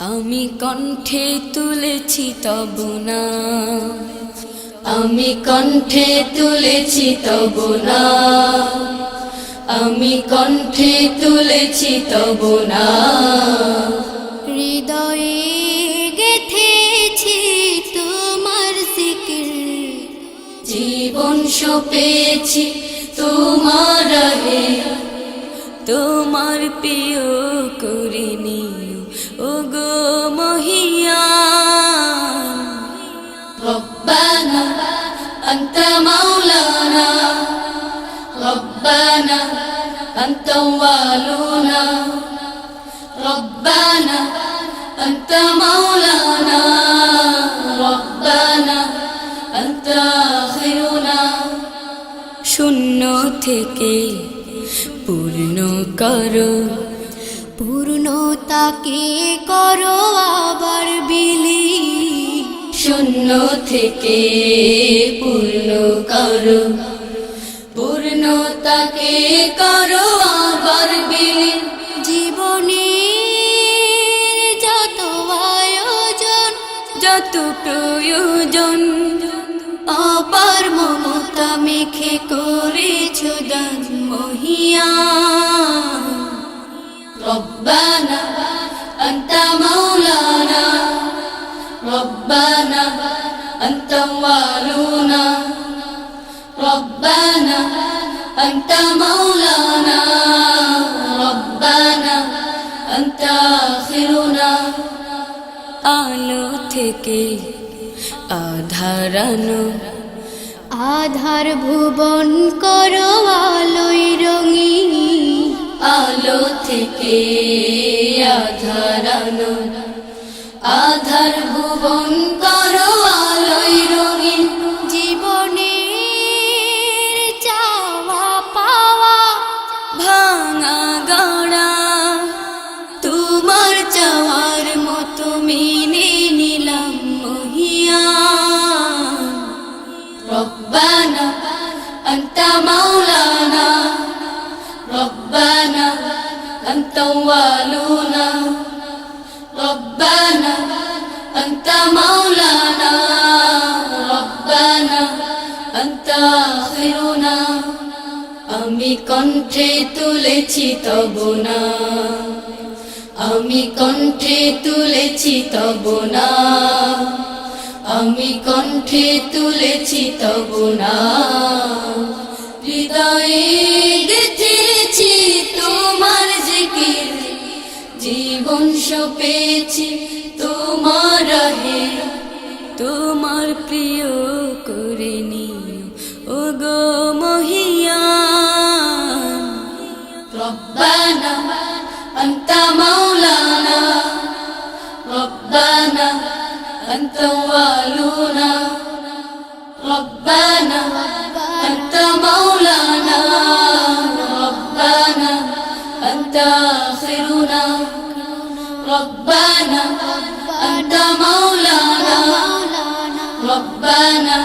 আমি কণ্ঠে তুলেছি তব নাম, আমি কণ্ঠে তুলেছি তব নাম, আমি কণ্ঠে তুলেছি তব নাম। হৃদয়ে গেথেছি তোমার জিকির, জীবন সঁপেছি তোমার রাহে, তোমার প্রিয় করে নিও ওগো মহিয়ান। রব্বানা আনতা মাওলানা, রব্বানা আনতা ওয়ালুনা, রব্বানা আনতা মাওলানা, রব্বানা আনতা আখিরুনা। শূন্য থেকে পূর্ণ করো, পূর্ণতাকে করো আবার বিলীন। শূন্য থেকে পূর্ণ করো, পূর্ণতাকে করো আবার বিলীন। জীবনের যত আয়োজন, যত প্রয়োজন, অপার মমতা মেখে করেছো দান মহিয়ান। রব্বানা আনতা মাওলানা, রব্বানা আনতা ওয়ালুনা, রব্বানা আনতা মাওলানা, রব্বানা আনতা আখিরুনা। আলো থেকে আধার আনো, আধার ভুবন করো আলোয় রঙিন। আলো থেকে আধার আনো, আধার ভুবন করো আলোয় রঙিন। জীবনের চাওয়া পাওয়া ভাঙা গড়া, তোমার চাওয়ার মতো মেনে নিলাম মহিয়ান। রব্বানা আনতা মাওলানা, রব্বানা আনতা ওয়ালুনা, রব্বানা আনতা মাওলানা, রব্বানা আনতা আখিরুনা। আমি কণ্ঠে তুলেছি তব নাম, আমি কণ্ঠে তুলেছি তব নাম, আমি কণ্ঠে তুলেছি তব নাম। হৃদয়ে গেথেছি তোমার জিকির, জীবন সঁপেছি তোমার রাহে, তোমার প্রিয় করে নিও ওগো মহিয়ান। রব্বানা আনতা মাওলানা, রব্বানা আনতা ওয়ালুনা, রব্বানা আনতা মাওলানা, রব্বানা আনতা আখিরুনা, রব্বানা আনতা মাওলানা, রব্বানা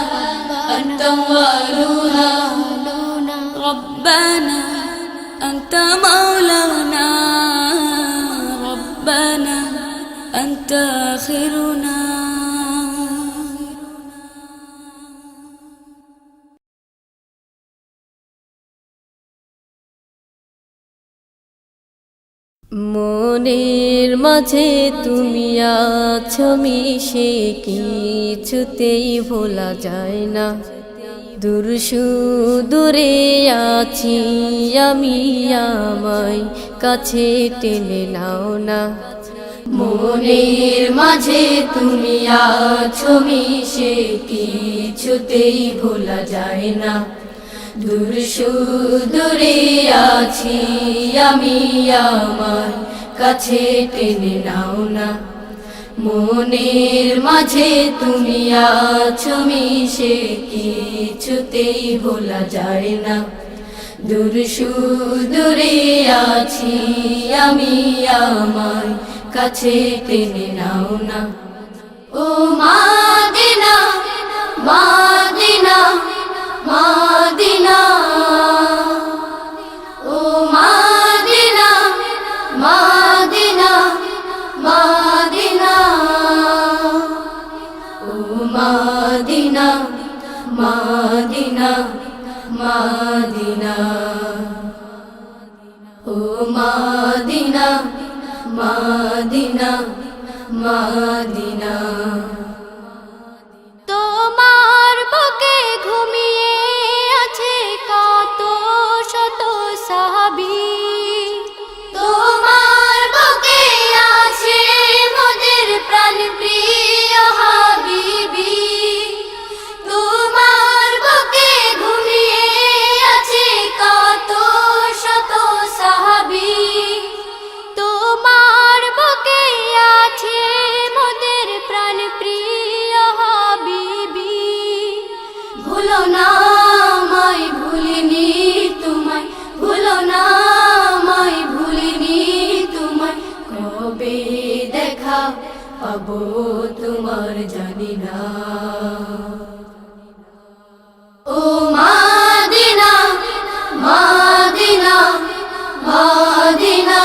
আনতা ওয়ালুনা, রব্বানা আনতা মাওলানা, রব্বানা আনতা আখিরুনা। মনের মাঝে তুমি আছো মিশে, কিছুতেই ভোলা যায় না। দূর সুদূরে আছি আমি, আমায় কাছে টেনে নাও না। মনের মাঝে তুমি আছো মিশে, কিছুতেই ভোলা যায় না। দূর সুদূরে আছি আমি, আমার কাছে টেনে নাও না। মনের মাঝে তুমি আছো মিশে, কিছুতেই ভোলা যায় না। দূর সুদূরে আছি আমি, আমার কাছে টেনে নাও না। ও মাদিনা মাদিনা মাদিনা, ও মাদিনা মাদিনা মাদিনা। ও মাদিনা মাদিনা মাদিনা তোমার বুকে ঘুমিয়ে আছে কত শত সাহাবী তোমার বুকে আছে মোদের প্রাণ প্রিয় হাবিবী তোমার বুকে ঘুমিয়ে আছে কত শত সাহাবী তোমার বুকে আছে মোদের প্রাণ প্রিয় হাবিবী ভুলো না আমায় ভুলিনি তোমায় ভুলো না আমায় ভুলিনি তোমায় কবে দেখা পাবো তোমার জানি না ও মাদিনা মাদিনা মাদিনা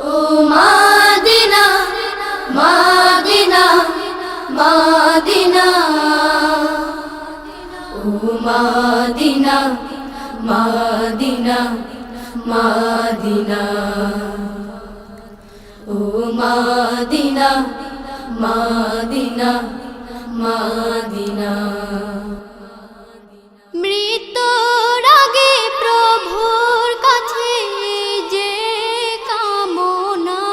ও মাদিনা মাদিনা মাদিনা ও মাদিনা মাদিনা মাদিনা ও মাদিনা মাদিনা মাদিনা মৃত্যুর আগে প্রভুর কাছে যে কামনা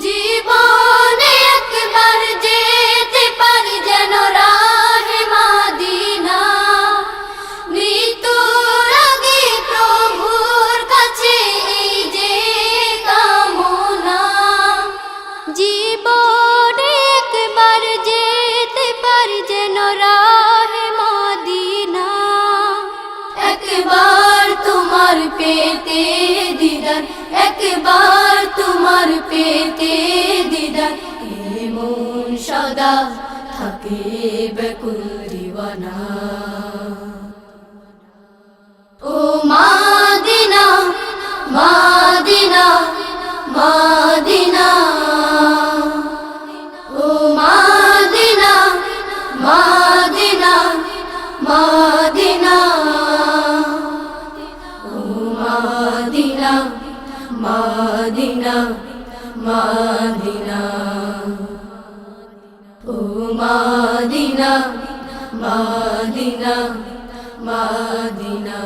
জীবনে একবার যেতে পারি যেন রাহে মাদিনা মৃত্যুর আগে প্রভুর কাছে এই যে কামনা জীবনে একবার যেতে পারি যেন রাহে মাদিনা একবার তোমার পেতে দিদার একবার তোমার পেতে দিদার এ মন সদা থাকে বেকুল দিওয়ানা ও মাদিনা মাদিনা মাদিনা ও মাদিনা মাদিনা মাদিনা ও মাদিনা মাদিনা মাদিনা ও মাদিনা মাদিনা মাদিনা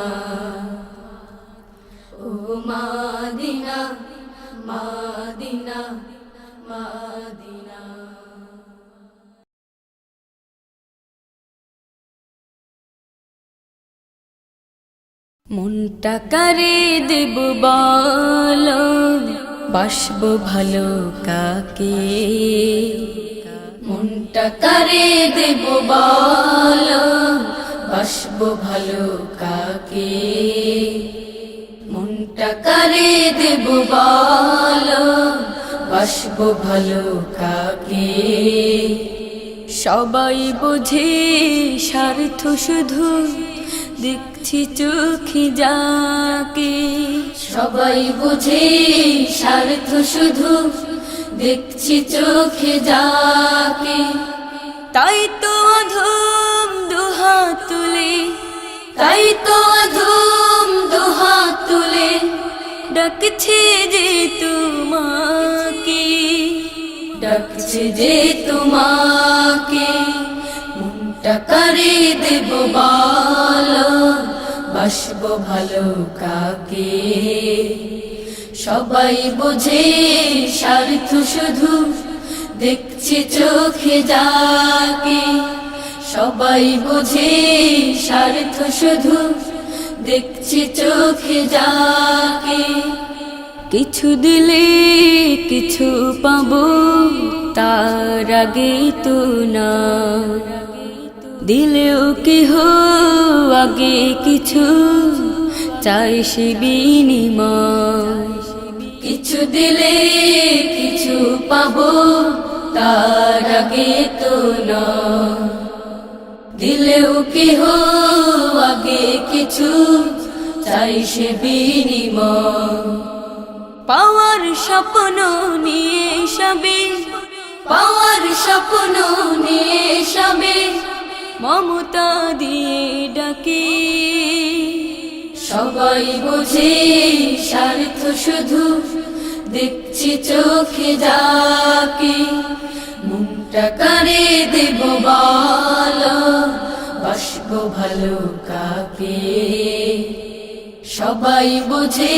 ও মাদিনা মাদিনা মাদিনা মনটা কারে দেব বলো বাসবো ভালো কাকে মনটা কারে দেব বলো বাসবো ভালো কাকে মনটা কারে দেব বলো বাসবো ভালো কাকে সবাই বুঝে স্বার্থ শুধু দেখছি চোখে যাকে সবাই বুঝে স্বার্থ শুধু দেখছি চোখে যাকে তাই তো অধম দুহাত তুলে তাই তো অধম দুহাত তুলে ডাকছে যে তোমাকে ডাকছে যে তোমাকে মনটা কারে দেব বলো বাসবো ভালো কাকে সবাই বোঝে স্বার্থ শুধু দেখছে চোখে যাকে সবাই বোঝে স্বার্থ শুধু দেখছে চোখে যাকে কিছু দিলে কিছু পাবো তার আগে তো না দিলেও কি হো আগে কিছু চাই সে বিনিময় কিছু দিলে কিছু পাবো তার আগে তো না দিলেও কি হো আগে কিছু চাই সে বিনিময় পাওয়ার স্বপ্ন নিয়ে সবে পাওয়ার স্বপ্ন নিয়ে সবে মমতা দিয়ে ডাকে সবাই বুঝে স্বার্থ শুধু, দেখছি চোখে যাকে, মনটা কারে দেব বলো, বাসবো ভালো কাকে। সবাই বুঝে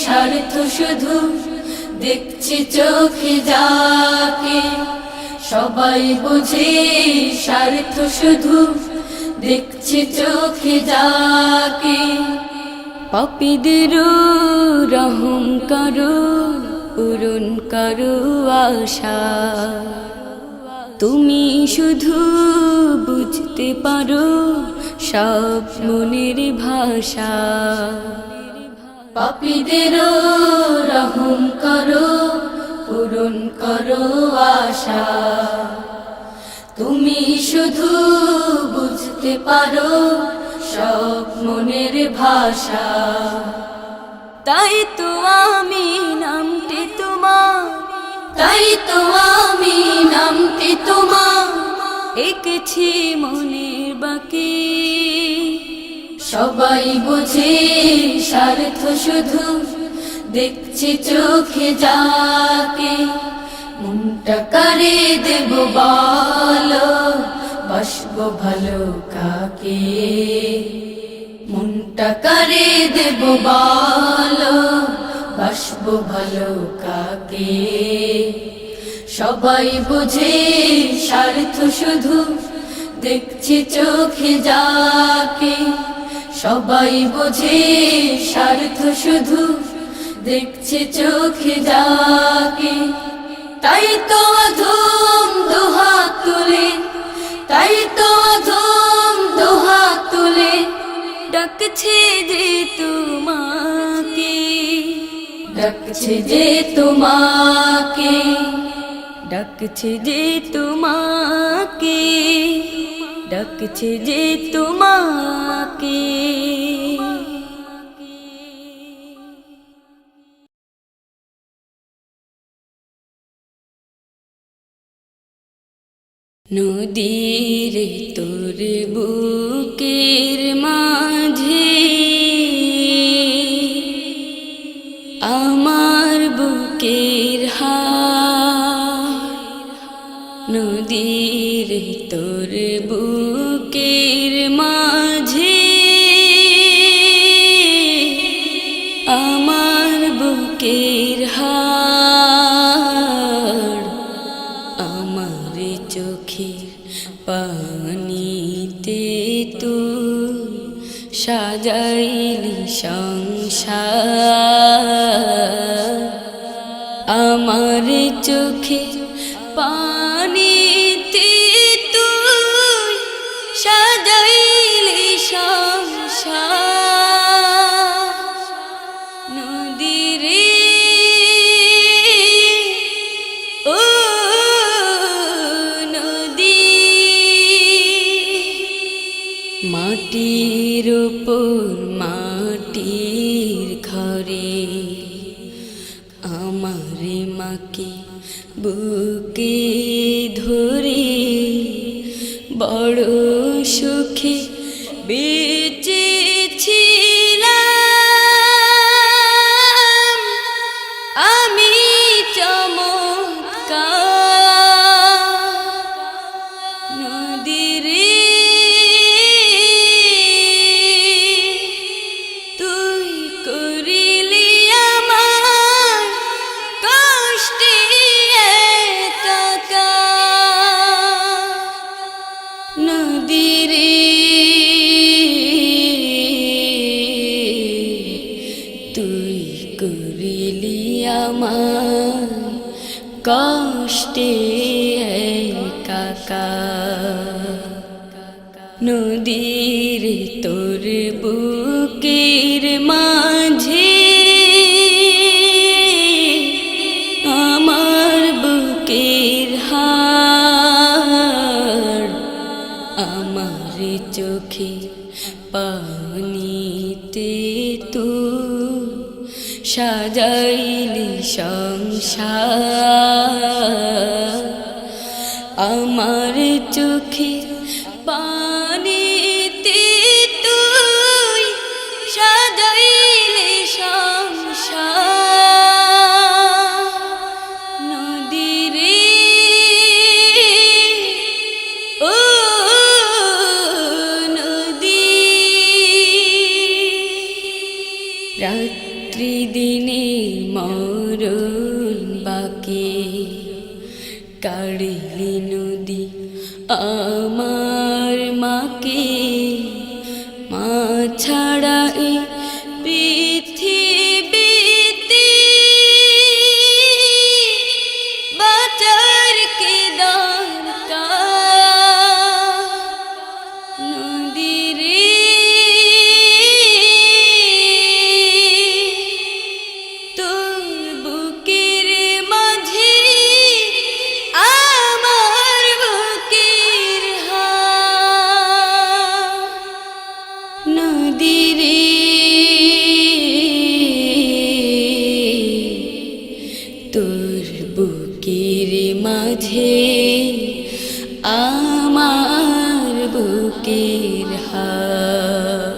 স্বার্থ শুধু, দেখছি চোখে যাকে, সবাই বুঝে স্বার্থ শুধু, দেখছি চোখে যাকে। পাপীদের রহম করো, পূরণ করো আশা, তুমি শুধু বুঝতে পারো সব মনের ভাষা। পাপীদের রহম করো, পূরণ করো আশা, তুমি শুধু বুঝতে পারো সব মনের ভাষা। তাই তো আমি নামটি তোমার, তাই তো আমি নামটি তোমার এঁকেছি মনের বাকি। সবাই বুঝে স্বার্থ শুধু, দেখছি চোখে যাকে, মনটা কারে দেব বলো, বাসবো ভালো কাকে। মনটা কারে দেব বলো, বাসবো ভালো কাকে। সবাই বুঝে স্বার্থ শুধু, দেখছি চোখে যাকে, সবাই বুঝে স্বার্থ শুধু, দেখছি চোখে যাকে। তাই তো অধম দুহাত তুলে, তাই তো অধম দুহাত তুলে ডাকছে যে তোমাকে, ডাকছে যে তোমাকে, ডাকছে যে তোমাকে, ডাকছে যে তোমাকে। নদীর তোর বুকের মাঝে, আমার বুকের হার। নদীর তোর বুকের মাঝে, আমার বুকের হার। আমার চোখের পানিতে তুই সাজাইলি সংসার। আমার চোখের পানিতে তুই সাজাইলি সংসার। নদীরে ও নদী, মাটির উপর মাটির ঘরে, আমার মাকে বুকে ধরে বড় সুখে বেঁচেছিলাম আমি চমৎকার। নদীরে তুই করিলি আমার কষ্টে একাকার। নদীরে তুই করিলি আমার কষ্টে একাকার। নদীর তোর বুকের মাঝে, আমার বুকের হার। আমার চোখে পানিতে তুই সাজাইলি সংসার। আমার চোখে পানিতে তুই সাজাইলি রাত্রি দিনে মরণ বাকে কাড়িলি নদী আমার মাকে, মা ছাড়া এই পৃথিবীতে বাঁচার কে দরকার। নদী রে তোর বুকের মাঝে আমার বুকের হার। নদী রে তোর বুকের মাঝে আমার বুকের হার।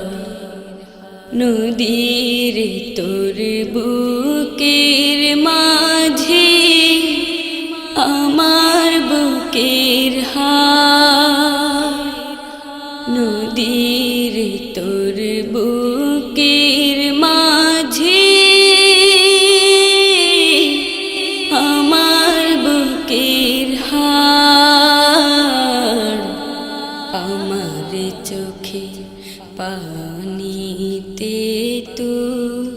নদীর তোর বুকের মাঝে আমার বুকের হার। নদীর তোর বুকের মাঝে আমার বুকের হার। আমার চোখে পানিতে তুই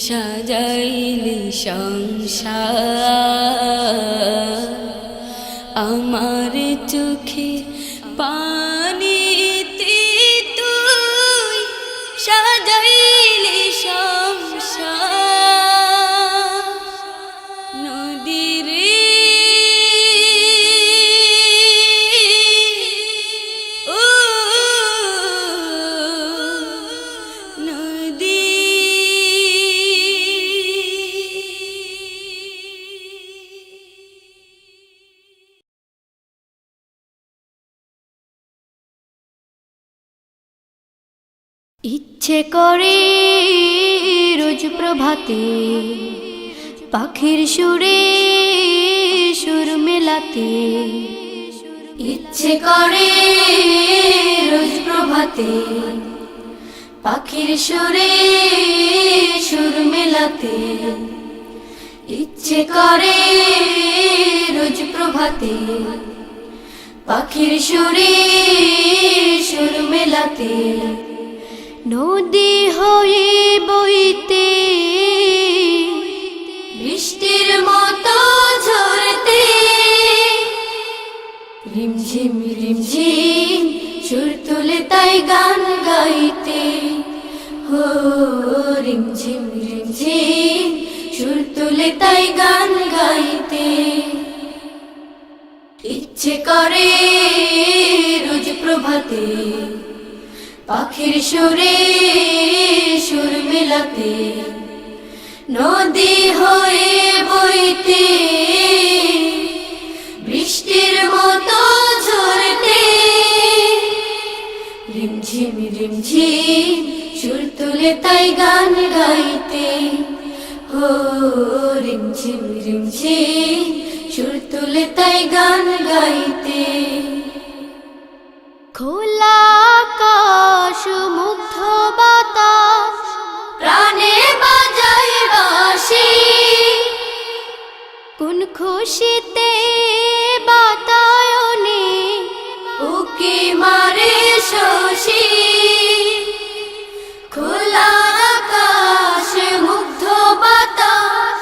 সাজাইলি সংসার। আমার চোখে পানিতে তুই সাজাইলি সংসার। নদী রে ও নদী। ইচ্ছে করে রোজ প্রভাতে পাখির সুরে সুর মেলাতে। ইচ্ছে করে রোজ প্রভাতে পাখির সুরে সুর মেলাতে। ইচ্ছে করে রোজ প্রভাতে পাখির সুরে সুর মেলাতে। নদী হয়ে বইতে বৃষ্টির মতো ঝরতে। রিমঝিম রিমঝিম সুর তুলে তাই গান গাইতে। হো রিমঝিম রিমঝিম সুর তুলে তাই গান গাইতে। ইচ্ছে করে রোজ প্রভাতে পাখির সুরে সুর মেলাতে। নদী হয়ে বইতে বৃষ্টির মতো ঝরতে। রিমঝিম রিমঝিম সুর তুলে তাই গান গাইতে। হো রিমঝিম রিমঝিম সুর তুলে তাই গান গাইতে। খোলা আকাশ মুগ্ধ বাতাস প্রাণে বাজায় বাঁশি। কোন খুশিতে বাতায়নে উকি মারে শশী। খোলা আকাশ মুগ্ধ বাতাস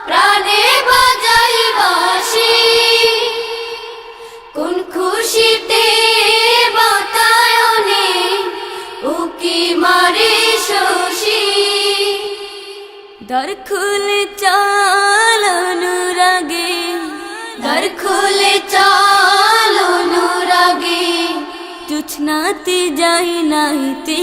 প্রাণে বাজায় বাঁশি। কোন খুশিতে বাতায়নে উকি মারে শশী। দ্বার খুলে চল অনুরাগে, দ্বার খুলে চল অনুরাগে। জোছনাতে যাই নাইতে।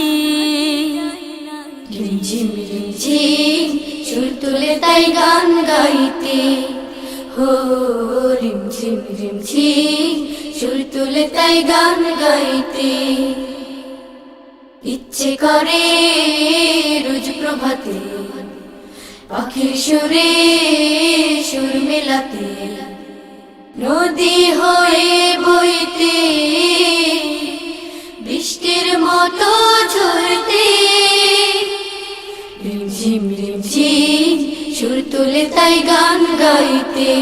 রিমঝিম রিমঝিম সুর তুলে তাই গান গাইতে। হো রিমঝিম রিমঝিম সুর তুলে তাই গান গাইতে। ইচ্ছে করে রোজ প্রভাতে পাখির সুরে সুর মেলাতে। নদী হয়ে বইতে বৃষ্টির মতো ঝরতে। রিমঝিম রিমঝিম সুর তুলে তাই গান গাইতে,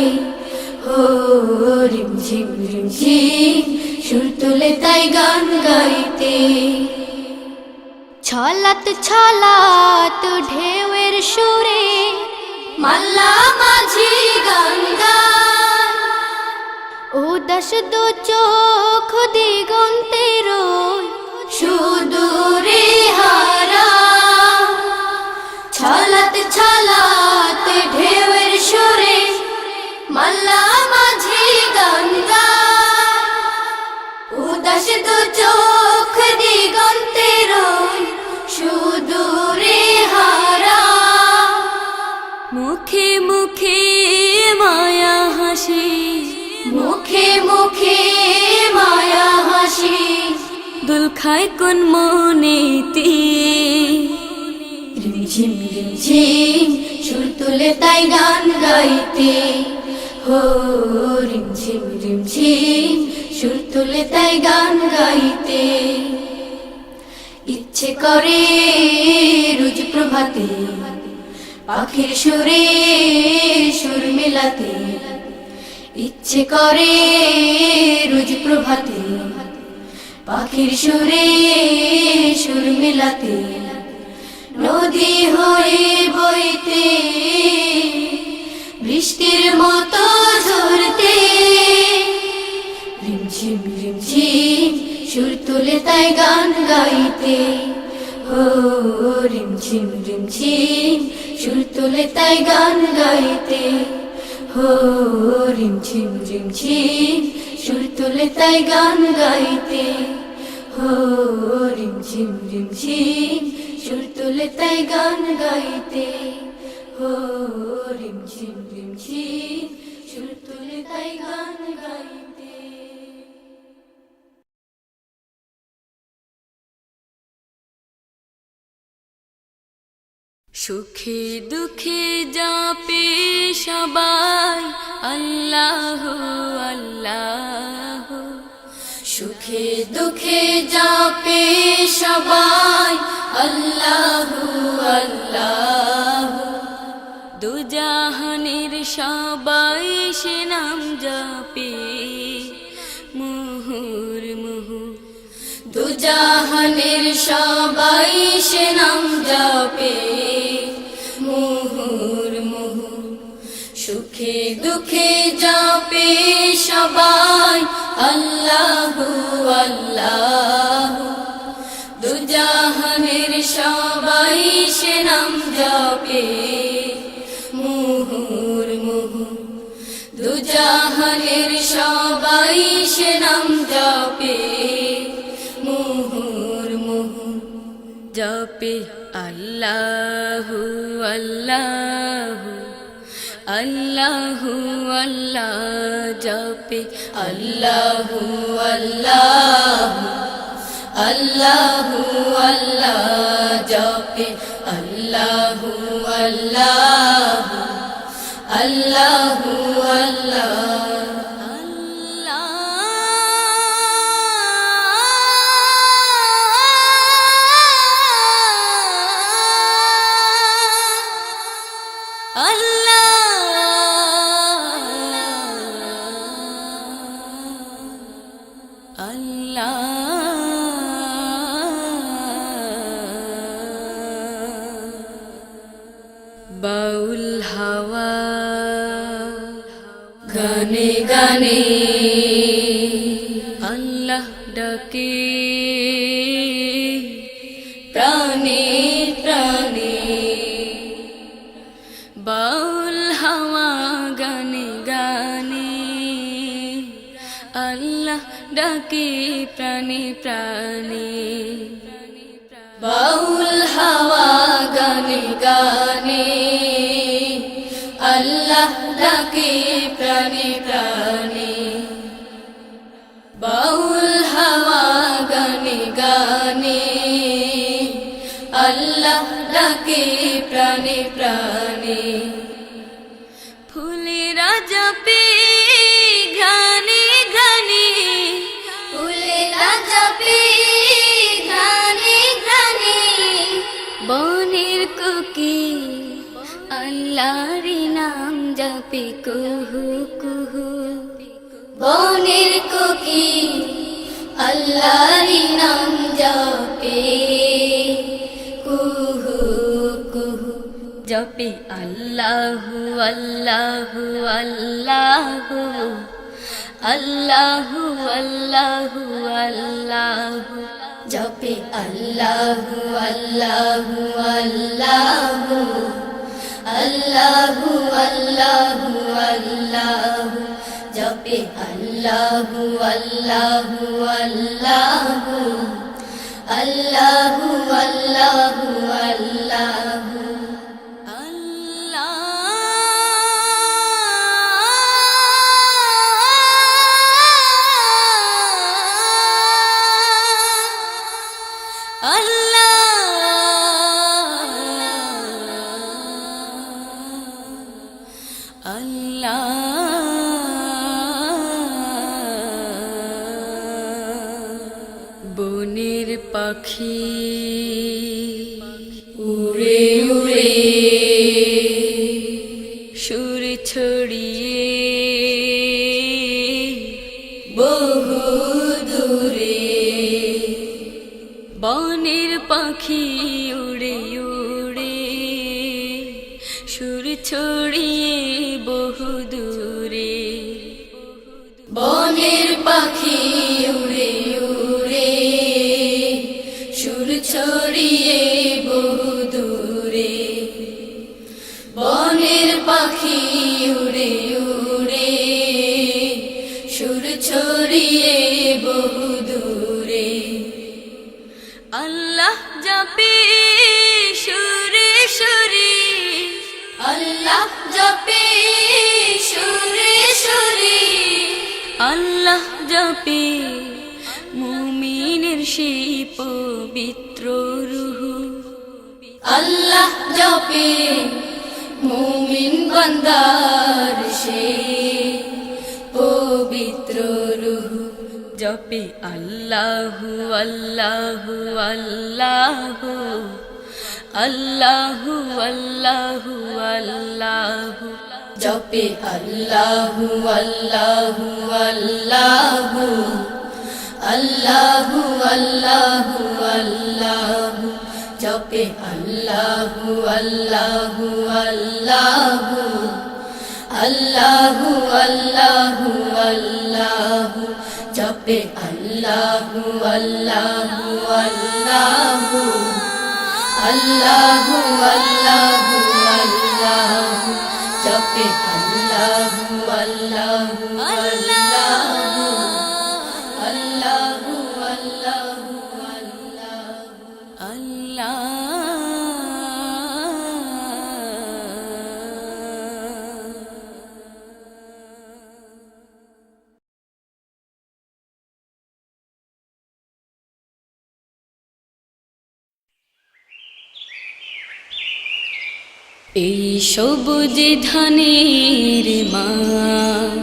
ও রিমঝিম রিমঝিম সুর তুলে তাই গান গাইতে। ছলাত ছলাত ঢেউয়ের সুরে মাল্লা মাঝি গান গায়, উদাস দু চোখ দিগন্তের সুদূরে হারা। ছলাত ছলাত ঢেউয়ের সুরে মাল্লা মাঝি গান গায়, উদাস দু চোখ দিগন্তের সুদূরে হারা। মুখে মুখে মায়া হাসি, মুখে মুখে মায়া হাসি, দুল খায় কোন মনেতে। রিমঝিম রিমঝিম সুর তুলে তাই গান গাইতে, হো রিমঝিম রিমঝিম সুর তুলে তাই গান গাইতে। ইচ্ছে করে রোজ প্রভাতে পাখির সুরে সুর মেলাতে, ইচ্ছে করে রোজ প্রভাতে পাখির সুরে সুর মেলাতে। নদী হয়ে বইতে বৃষ্টির মতো ঝরতে, রিমঝিম রিমঝিম সুর তুলে তাই গান গাইতে, ও রিমঝিম রিমঝিম সুর তুলে তাই গান গাইতে, ও রিমঝিম রিমঝিম সুর তুলে তাই গান গাইতে, ও রিমঝিম রিমঝিম সুর তুলে তাই গান গাইতে, ও রিমঝিম রিমঝিম সুর তুলে তাই গান গাইতে। সুখে দুঃখে যাপে সবাই আল্লাহ আল্লাহ, সুখে দুঃখে যাপে সবাই আল্লাহ আল্লাহ। দুজাহানের সবাই সে নাম জপে মুহুর্মুহু, দুজাহানের সবাই সে নাম জপে মুহুর্মুহু। সুখে দুঃখে জপে সবাই আল্লাহ আল্লাহ, দুজাহানের সবাই সে নাম জপে মুহুর্মুহু, দুজাহানের সবাই সে নাম জপে মুহুর্মুহু। জপে আল্লাহু আল্লাহু আল্লাহু আল্লাহ, জপে আল্লাহু আল্লাহু আল্লাহু আল্লাহ, জপে আল্লাহু আল্লাহু আল্লাহু আল্লাহ। বাউল হাওয়া গানে গানে আল্লাহ ডাকে, প্রাণে প্রাণে বাউল হাওয়া গানে গানে আল্লাহ ডাকে, প্রাণে প্রাণে বাউল হাওয়া গানে গানে আল্লাহ ডাকে, প্রাণে প্রাণে বাউল হাওয়া গানে গানে আল্লাহ ডাকে, প্রাণে প্রাণে। ফুলেরা জপে ঘ্রাণে ঘ্রাণে, ফুলেরা জপে ঘ্রাণে ঘ্রাণে, বনের কোকিল কোকি আল্লাহর নাম জপে কুহু কুহু বনের কোকি আল্লাহর নাম জপে কুহু কুহু জপে আল্লাহু আল্লাহু আল্লাহু আল্লাহু আল্লাহু আল্লাহু জপে আল্লাহু আল্লাহু আল্লাহু আল্লাহু আল্লাহু আল্লাহু জপে আল্লাহু আল্লাহু আল্লাহু আল্লাহু আল্লাহু আল্লাহু বনের পাখি উড়ে উড়ে সুর ছড়িয়ে বহু দূরে বনের পাখি উড়ে উড়ে সুর ছড়িয়ে বহু দূরে বনের পাখি উড়ে উড়ে সুর ছড়িয়ে বহু দূরে বনের পাখি উড়ে উড়ে সুর ছড়িয়ে বহু দূরে আল্লাহ জপে সুরে সুরে আল্লাহ জপে সুরে সুরে আল্লাহ জপে মুমিনের সেই পবিত্র রূহ আল্লাহ জপে মুমিন বান্দার সেই পবিত্র রূহ জপে আল্লাহু আল্লাহু আল্লাহু আল্লাহু আল্লাহু আল্লাহু জপে আল্লাহু আল্লাহু আল্লাহু আল্লাহু আল্লাহু আল্লাহু জপে আল্লাহু আল্লাহু আল্লাহু আল্লাহু আল্লাহু আল্লাহু জপে আল্লাহু আল্লাহু আল্লাহু আল্লাহু আল্লাহু আল্লাহু জপে আল্লাহু আল্লাহু আল্লাহু আল্লাহু আল্লাহু আল্লাহু এই সবুজ ধানের মাঠ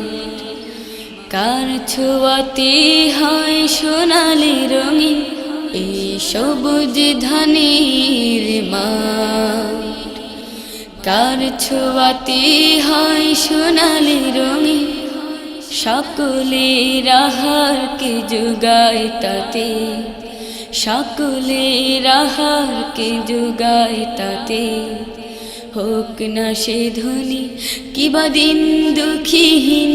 কার ছোঁয়াতে হয় সোনালি রঙিন এই সবুজ ধানের মাঠ কার ছোঁয়াতে হয় সোনালি রঙিন সকলের আহারকে যোগায় তাতে সকলের আহারকে যোগায় তাতে হোক না সে ধনী কিবা দিন দুঃখীহীন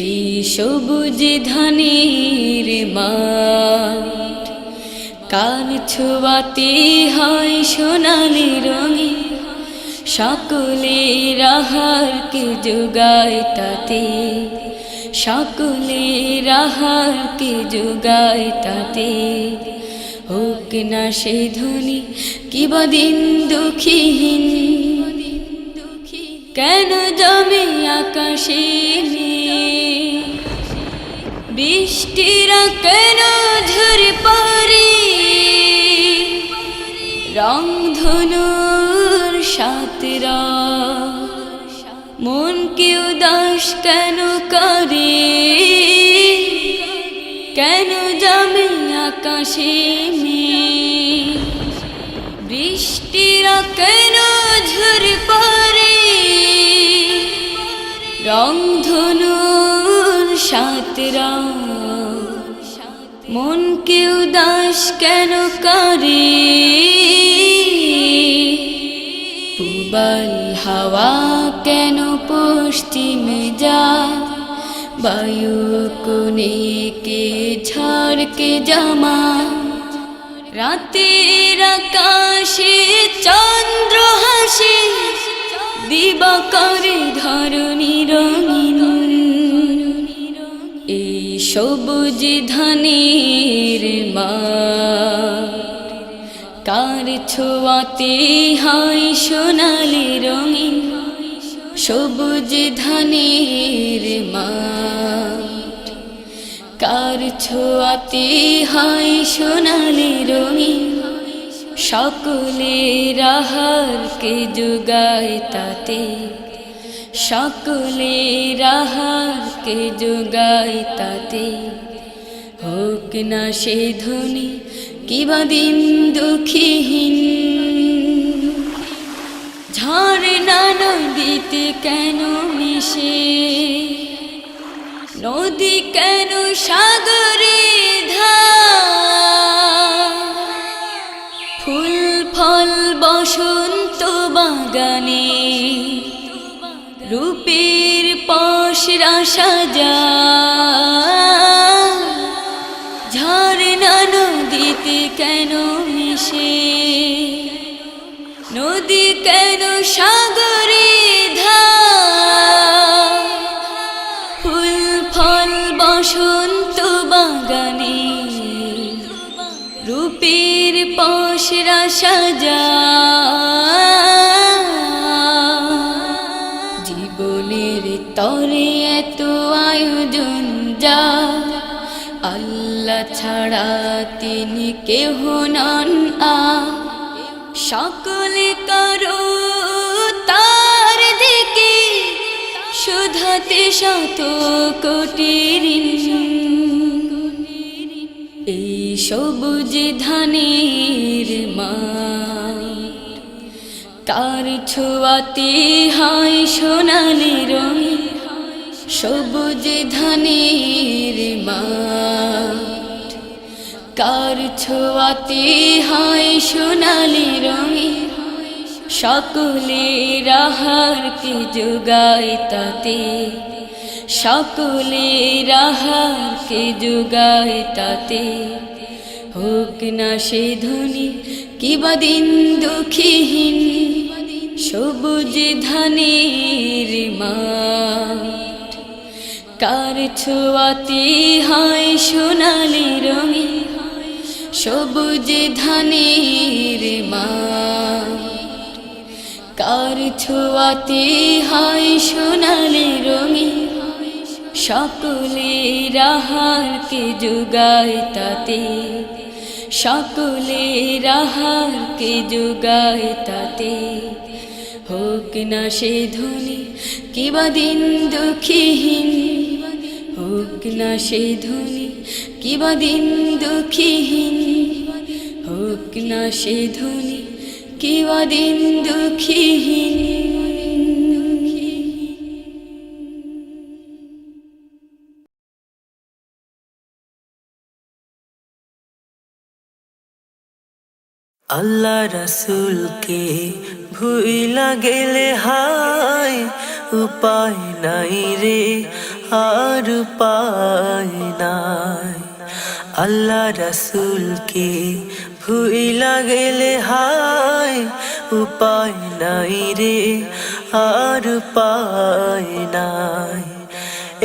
এই সবুজ ধানের মাঠ কার ছোঁয়াতে হয় সোনালি রঙিন সকলের আহারকে যোগায় তাতে সকলের আহারকে যোগায় তাতে হোক না সে ধনী কিবা দিন দুঃখীহীন কেন জমে আকাশে বৃষ্টিরা কেন ঝরে পড়ে রংধনুর সাতরা মনকে উদাস কেন করে কেন জমে আকাশে বৃষ্টিরা কেন ঝরে পড়ে রংধনুর সাতরা মনকে উদাস কেন করে পূবাল হাওয়া কেন পশ্চিমে যায় বায়ু কোনে কে ঝড়কে জামা রাতের আকাশে চন্দ্র হাসে দিবাকরে ধরণী রঙিন এই সবুজ ধানের মাঠ কার ছোঁয়াতে হয় সোনালি রঙিন সবুজ ধানের মাঠ কার ছোঁয়াতে হয় সোনালি রঙিন সকলের আহারকে যোগায় তাতে সকলের আহারকে যোগায় তাতে হোক না সে ধ্বনি কিবা দিন দুঃখীহীন ঝর্ণা নদীতে কেন মিশে নদী কেন সাগরে ধার ফুল ফল বসন্ত বাগানে রূপের পসরা সাজা ঝর্ণা নদীতে কেন মিশে নদী কেন সাগরে ধার ফুল ফল বসন্ত বাগানে রূপের পসরা সাজা জীবনের তরে এত আয়োজন যা আল্লাহ ছাড়া তিনি কেহ নন সকলে করো তার দিকে শুধাতে শত কোটি ঋণ এই সবুজ ধানের মাঠ কার ছোঁয়াতে হয় সোনালি রঙিন সবুজ ধানের মাঠ কার ছোঁয়াতে হয় সোনালি রঙিন সকলের আহারকে যোগায় তাতে সকলের আহারকে যোগায় তাতে হোক না সে ধ্বনি কিবা দিন দুঃখীহীন সবুজ ধানের মাঠ কার ছোঁয়াতে হয় সোনালি রঙিন সবুজ ধানের মাঠ কার ছোঁয়াতে হয় সোনালি রঙিন সকলের আহারকে যোগায় তাতে সকলের আহারকে যোগায় তাতে হোক না সে ধ্বনি কিবা দিন দুঃখীহীন হোক না সে ধ্বনি কিবা দিন দুঃখীহীন হোক না সে ধ্বনি কিবা দিন দুঃখীহীন আল্লাহ রাসূলকে ভুইলা গেলে হায় উপায় নাই রে আর উপায় নাই আল্লাহ রাসূলকে ভুইলা গেলে হায় উপায় নাই রে আর উপায় নাই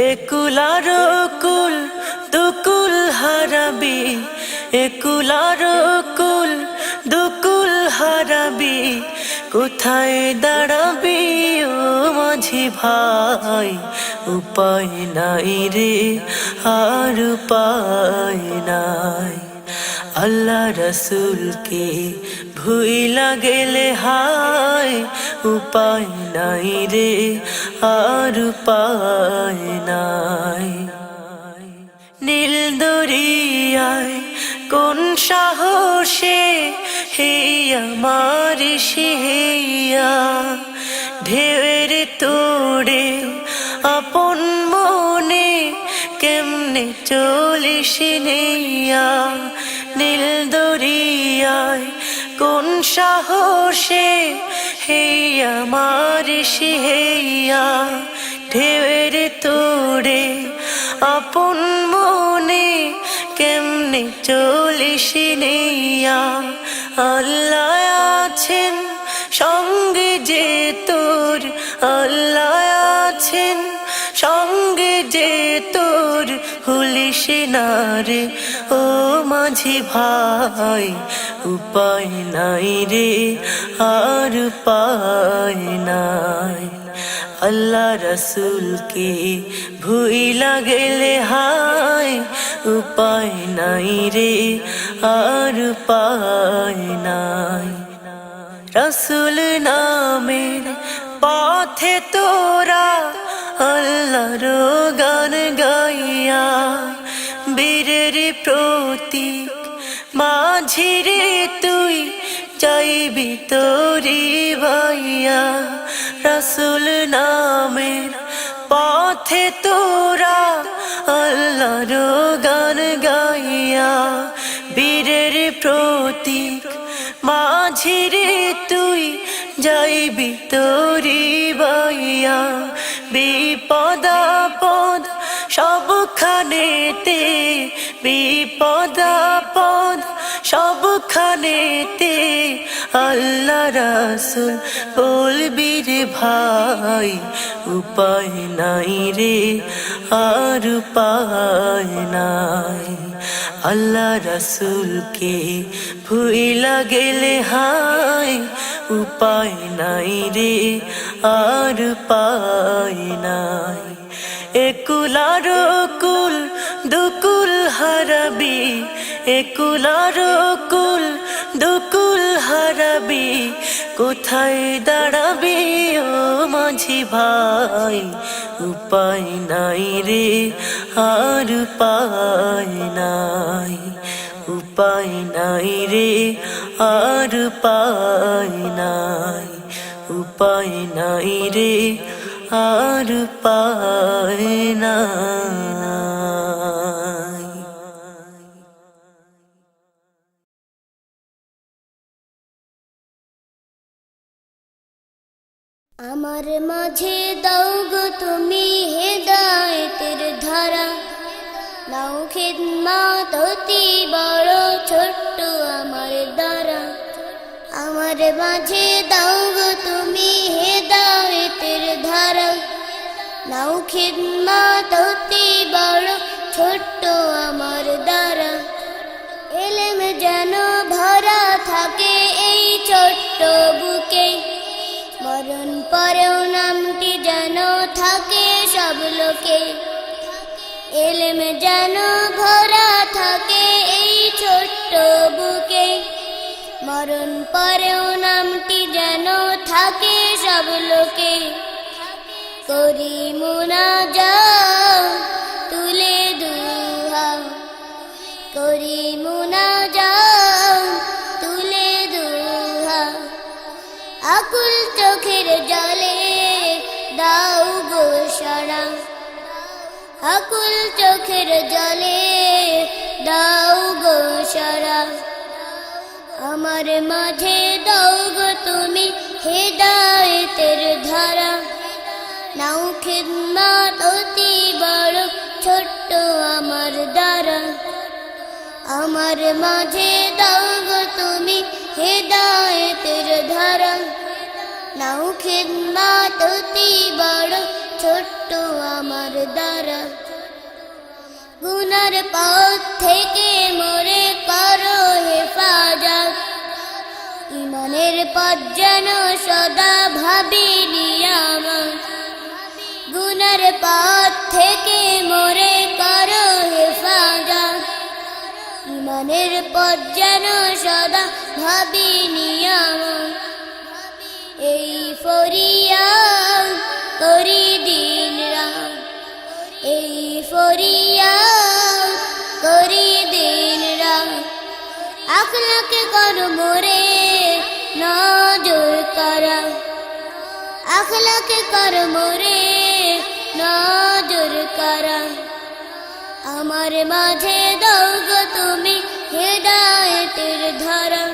একুল আর কুল দুকুল হারাবি একুল আর কুল দুকুল হারাবি কোথায় দাঁড়াবি ও মাঝি ভাই উপায় নাই রে আর উপায় নাই আল্লাহ রাসূলকে ভুইলা গেলে হায় উপায় নাই রে আর উপায় নাই নীল দরিয়ায় কোন সাহসে হে আমার সিহিয়া ঢেউয়ের তোড়ে আপন মনে কেমনে চলিস নেইয়া নীল দরিয়ায় কোন সাহসে হে আমার সিহিয়া ঢেউয়ের তোড়ে আপন মনে কেমনে চলিস নেইয়া আল্লাহ আছেন সঙ্গে যে তোর আল্লাহ আছেন সঙ্গে যে তোর ভুলিস না রে ও মাঝি ভাই উপায় নাই রে আর উপায় নাই আল্লাহ রসুলকে ভুইলা গেলে হায় উপায় নাই রে আর উপায় নাই রসুল নামের পথে তোরা আল্লাহর গান গাইয়া বীরের প্রতীক মাঝিরে তুই চাইবি তোরি ভাইয়া রসুল নামের পথে তোরা আল্লাহর গান গাইয়া বীরের প্রতীক মাঝিরে তুই যাইবি তোরি ভাইয়া বিপদাপদ সবখানেতে বিপদাপদ সবখানেতে আল্লাহ রাসূল বলবি রে ভাই উপায় নাই রে আর উপায় নাই আল্লাহ রসুলকে ভুইলা গেলে হায় উপায় নাই রে আর উপায় নাই একুলার কুল দুকুল হারাবি একুলার কুল দুকুল হারাবি কোথায় দাঁড়াবি ও মাঝি ভাই উপায় নাই রে আর উপায় নাই উপায় নাই রে আর উপায় নাই উপায় নাই রে আর উপায় নাই আমার মাঝে দাও গো তুমি হেদায়েতের ধারা নাও খিদমত অতি বড় ছোট্ট আমার দ্বারা আমার মাঝে দাও গো তুমি হেদায়েতের ধারা নাও খিদমত অতি বড় ছোট্ট আমার দ্বারা এলেম যেন ভরা থাকে এই ছোট্ট বুকে মরণ পরেও নামটি যেন থাকে সব লোকে এলেম যেন ভরা থাকে এই ছোট্ট বুকে মরণ পরেও নামটি যেন থাকে সব লোকে করি মুনাজাত তুলে দুহাত করি মুনাজাত তুলে দুহাত আকুল চোখের জলে দাও গো সারা আকুল চোখের জলে দাও গো সারা আমার মাঝে দাও গো তুমি হেদায়েতের ধারা নাও খিদমত অতি বড় ছোট্ট আমার দ্বারা আমার মাঝে দাও গো তুমি হেদায়েতের ধারা নাও খিদমত অতি বড় ছোট্ট আমার দ্বারা গুনার পথ থেকে মোরে করো হেফাজত ইমানের পথ যেন সদা ভাবি নিয়ামত গুনার পথ থেকে মোরে করো হেফাজত ইমানের পথ যেন সদা ভাবি নিয়ামত এই ফরিয়াদ করি দিন রাত এই ফরিয়াদ করি দিন রাত আখলাকে কর মোরে নজর করা, আখলাকে কর মোরে নজর করা। আমার মাঝে দাও গো তুমি হেদায়েতের ধারা,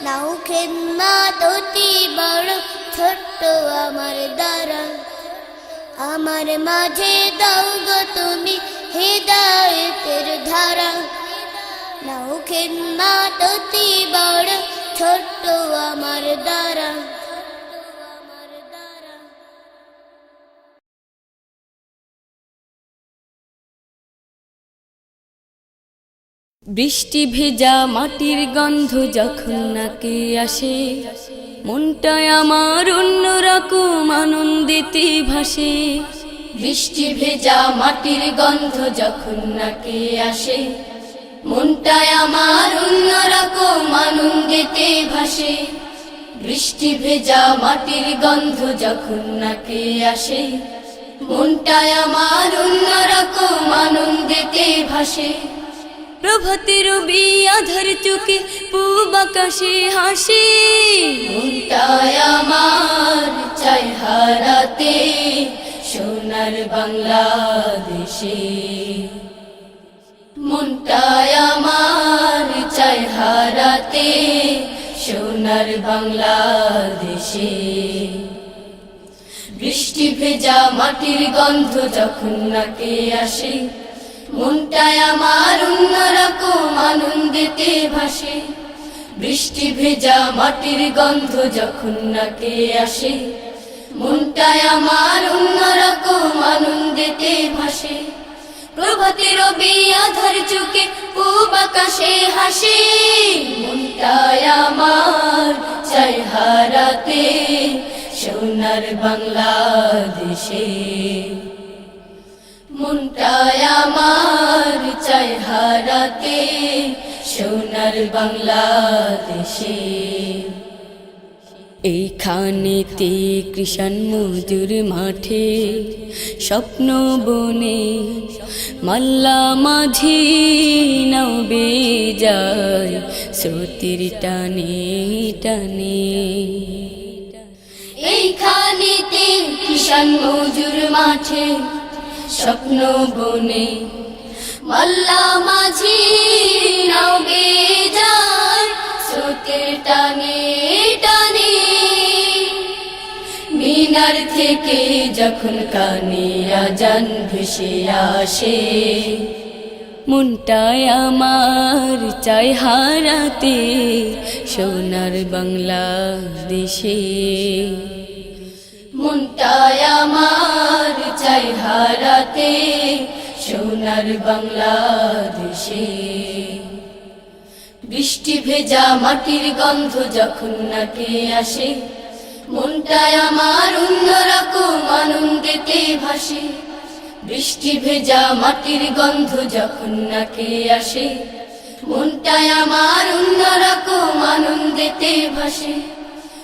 নাও খেদমত অতি বড় ছোট্ট আমার দ্বারা। আমার মাঝে দাও গো তুমি হেদায়েতের ধারা, নাও খেদমত অতি বড় ছোট্ট আমার দ্বারা। বৃষ্টি ভেজা মাটির গন্ধ যখন নাকে আসে, মনটায় আমার অন্যরকম আনন্দিতে ভাসে। বৃষ্টি ভেজা মাটির গন্ধ যখন নাকে আসে, মনটায় আমার অন্যরকম আনন্দিতে ভাসে। বৃষ্টি ভেজা মাটির গন্ধ যখন নাকে আসে, মনটায় আমার অন্যরকম আনন্দিতে ভাসে। প্রভাতের রবি আধার চোখে পূব আকাশে হাসি, মনটায় আমার চাই হারাতে সোনার বাংলাদেশে। মনটায় আমার চাই হারাতে সোনার বাংলাদেশে। বৃষ্টি ভেজা মাটির গন্ধ যখন নাকে আসে, মনটায় আমার অন্যরকম আনন্দেতে ভাসে। বৃষ্টি ভেজা মাটির গন্ধ যখন নাকে আসে, মনটায় আমার অন্যরকম আনন্দেতে ভাসে। প্রভাতের রবি আধার চোখে পূব আকাশে হাসি, মনটায় আমার চাই হারাতে সোনার বাংলাদেশে। মনটায় আমার চাই হারাতে সোনার বাংলাদেশে। এইখানেতে কৃষাণ মজুর মাঠে স্বপ্ন বনে মাল্লা মাঝি নাও বেজায় স্রোতের টানে টানে। এইখানেতে কৃষাণ মজুর মাঠে স্বপ্ন বনে মাল্লা মাঝি নাও বেজায় স্রোতের টানে টানে। মিনার থেকে যখন কানে আজান ভেসে আসে, মনটায় আমার চাই হারাতে সোনার বাংলাদেশে। মনটায় আমার চাই হারাতে সোনার বাংলাদেশে। বৃষ্টি ভেজা মাটির গন্ধ যখন নাকে আসে, মনটায় আমার অন্যরকম আনন্দেতে ভাসে। বৃষ্টি ভেজা মাটির গন্ধ যখন নাকে আসে, মনটায় আমার অন্যরকম আনন্দেতে ভাসে।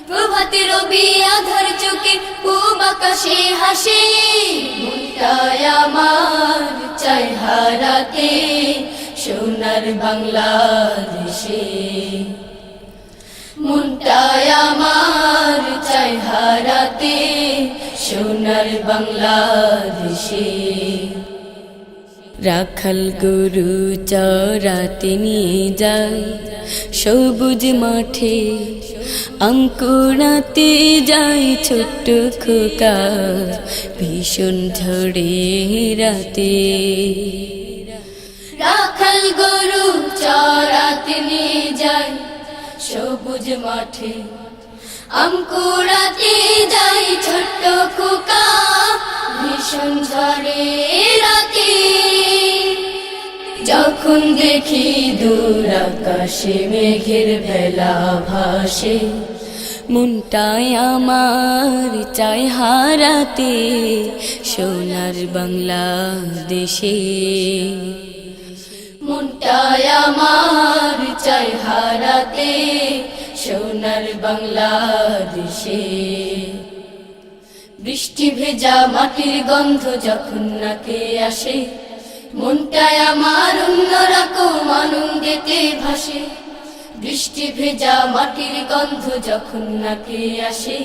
প্রভাতের রবি আধার চোখে পূব আকাশে হাসে, মনটায় আমার চাই হারাতে সোনার বাংলাদেশে। মনটায় আমার চাই হারাতে সোনার বাংলাদেশে। রাখাল গরু চরাতে নিয়ে যায় সবুজ মাঠে, আঙ্কুরাতে যায় ছোট্ট খোকা ভীষণ ঝড়ে রাতে। রাখাল গরু চরাতে নিয়ে যায় সবুজ মাঠে, আঙ্কুরাতে যায় ছোট্ট খোকা ভীষণ ঝড়ে রাতে। যখন দেখি দূর আকাশে মেঘের ভেলা ভাসে, মনটায় আমার চাই হারাতে সোনার বাংলাদেশে। মনটায় আমার চাই হারাতে সোনার বাংলাদেশে। বৃষ্টি ভেজা মাটির গন্ধ যখন নাকে আসে, মনটায় আমার অন্যরকম আনন্দেতে ভাসে। বৃষ্টি ভেজা মাটির গন্ধ যখন নাকে আসে,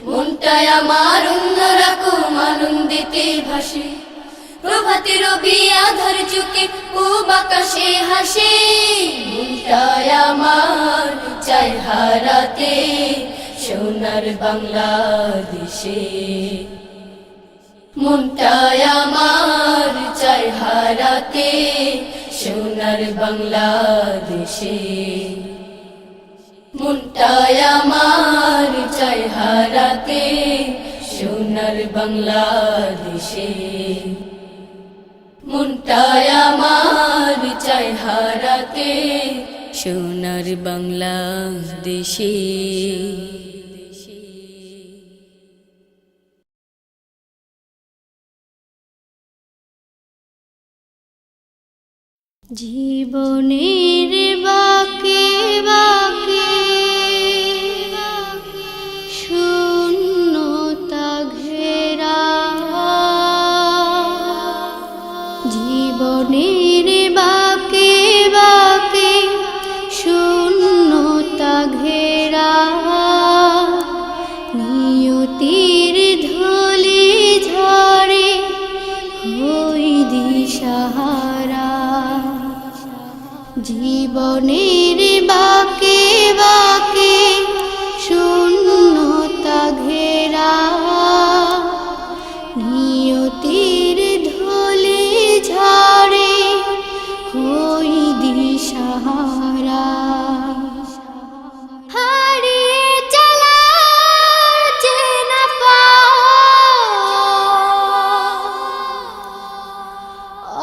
মনটায় আমার অন্যরকম আনন্দিতে ভাসে। প্রভাতে রবি আধার চুকে পূব আকাশে হাসে, মনটায় আমার চাই হারাতে সোনার বাংলাদেশে। মনটায় আমার চাই হারাতে সোনার বাংলাদেশে। মনটায় আমার চাই হারাতে সোনার বাংলাদেশে। মনটায় আমার চাই হারাতে সোনার বাংলাদেশে। জীবনের বাঁকে বাঁকে শূন্যতা ঘেরা, জীবনের বাঁকে বাঁকে শূন্যতা ঘেরা, নিয়তির ধুলি ঝরে হই দিশাহারা। জীবনের বাঁকে বাঁকে শূন্যতা ঘেরা, নিয়তির ধুলি ঝরে হই দিশাহারা। হারিয়ে চলা চেনা পাওয়া,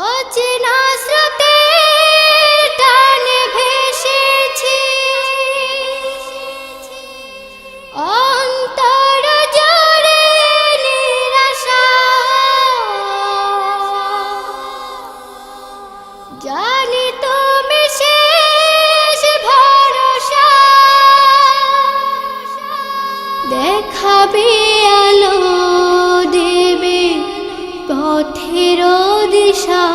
অচেনা স্রোতে টানে ভেসেছি, অন্তর জুড়ে নিরাশা। জানি তুমি শেষ ভরসা, দেখাবে আলো দেবে পথের দিশা,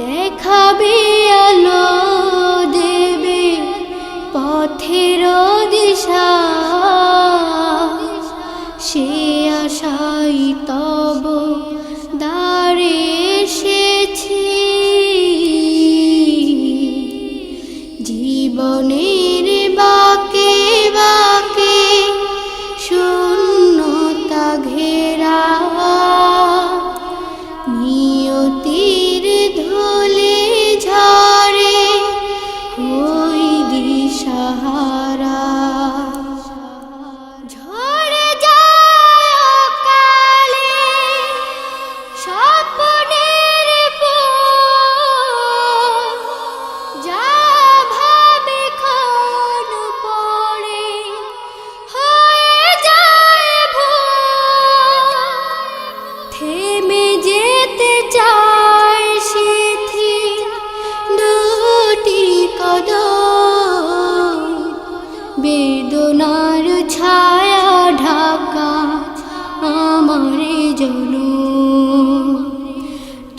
দেখাবে আলো দেবে পথের দিশা। সে আশাই তব দ্বারে এসেছি, জীবনের বাঁকে বাঁকে শূন্যতা ঘেরা, নিয়তির ধুলি ঝরে হই দিশাহারা। ঝরে যায় অকালে স্বপ্নের ফুল, যা ভাবে ক্ষণ পড়ে হয়ে যায় ভুল। থেমে যেতে চায় শিথিল দুটি কদম, বেদনার ছায়া ঢাকা আমার জনম।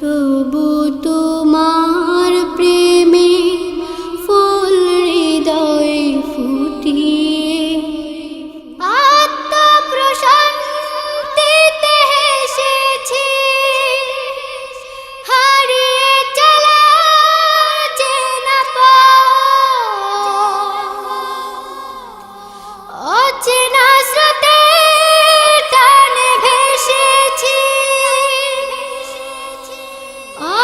তবু তোমার প্রেমে ফুল হৃদয়ে ফুটিয়ে, আত্মপ্রশান্তিতে হেসেছি। হারিয়ে চলা চেনা পাওয়া, অচেনা স্রোতে টানে ভেসেছি,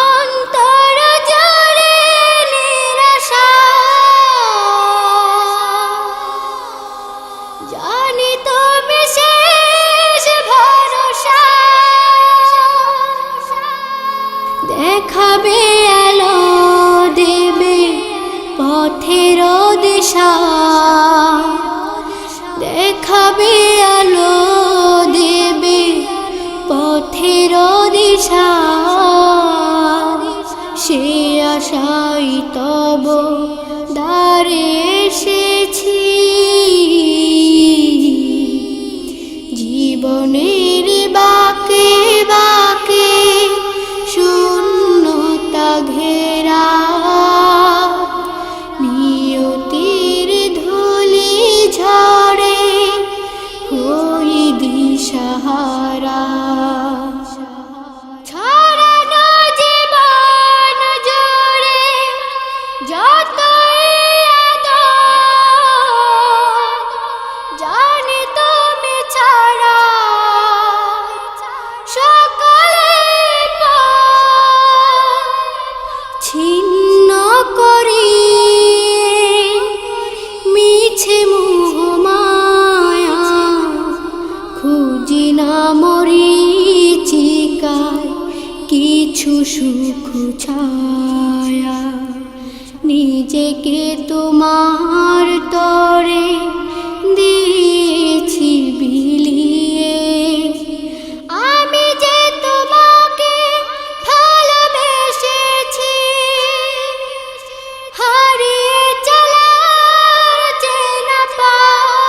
অন্তর জুড়ে নিরাশা। জানি তুমি শেষ ভরসা, দেখাবে আলো দেবে পথের দিশা, দেখাবে আলো দেবে পথের দিশা। সে আশাই তব দ্বারে এসেছি, জীবনের বাঁকে বাঁকে শূন্যতা ঘেরা, সুখ ছায়া নিজেকে তোমার তরে দিয়েছি বিলিয়ে আমি যে তোমাকে ভালোবেসেছি হারিয়ে চলার চেনা পাওয়া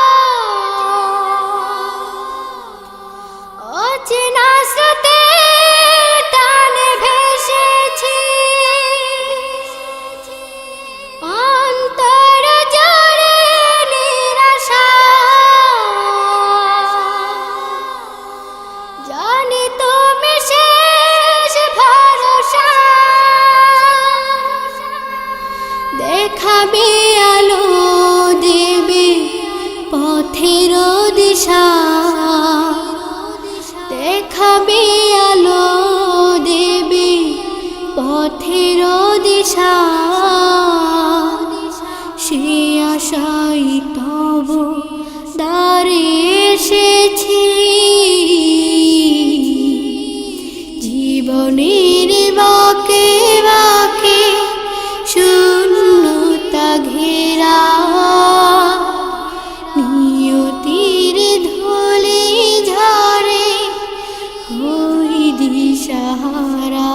অচেনা স্রোতে টানে ভেসেছি অন্তর জুড়ে নিরাশা জানি তুমি শেষ ভরসা দেখাবে আলো দেবে পথের দিশা দেখাবে আলো দেবে পথের দিশা সে আশাই তব দ্বারে এসেছি জীবনের বাঁকে বাঁকে শূন্যতা ঘেরা নিয়তির ধুলি ঝরে হই দিশাহারা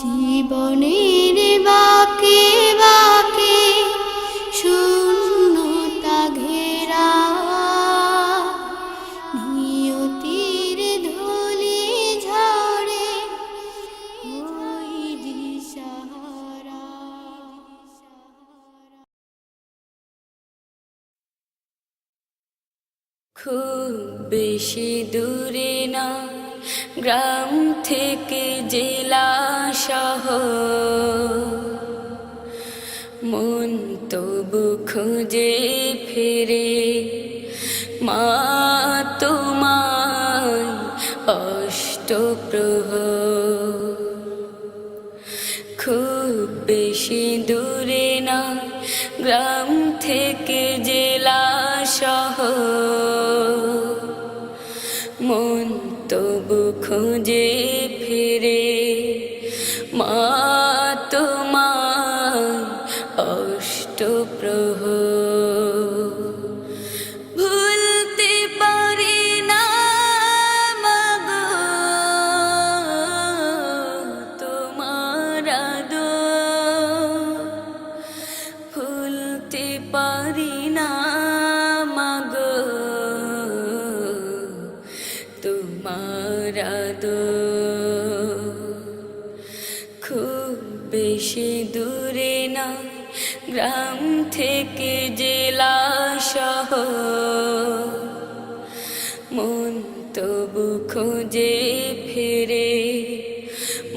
জীবনের বাঁকে বাঁকে শূন্যতা ঘেরা নিয়তির ধুলি ঝরে হই দিশাহারা। খুব বেশি দূরে না গ্রাম থেকে জেলা শহর মন তবু খুঁজে ফিরে মা তোমায় অষ্টপ্রহর খুব বেশি দূরে না গ্রাম থেকে জেলা শহর মন তবু খুঁজে ফিরে মা তোমায় অষ্টপ্রহর ভুলতে পারি না মাগো তোমার আদর ভুলতে পারি না মাগো তোমার আদর খুব বেশি দূরে না গ্রাম থেকে জেলা শহর মন তবু খুঁজে ফিরে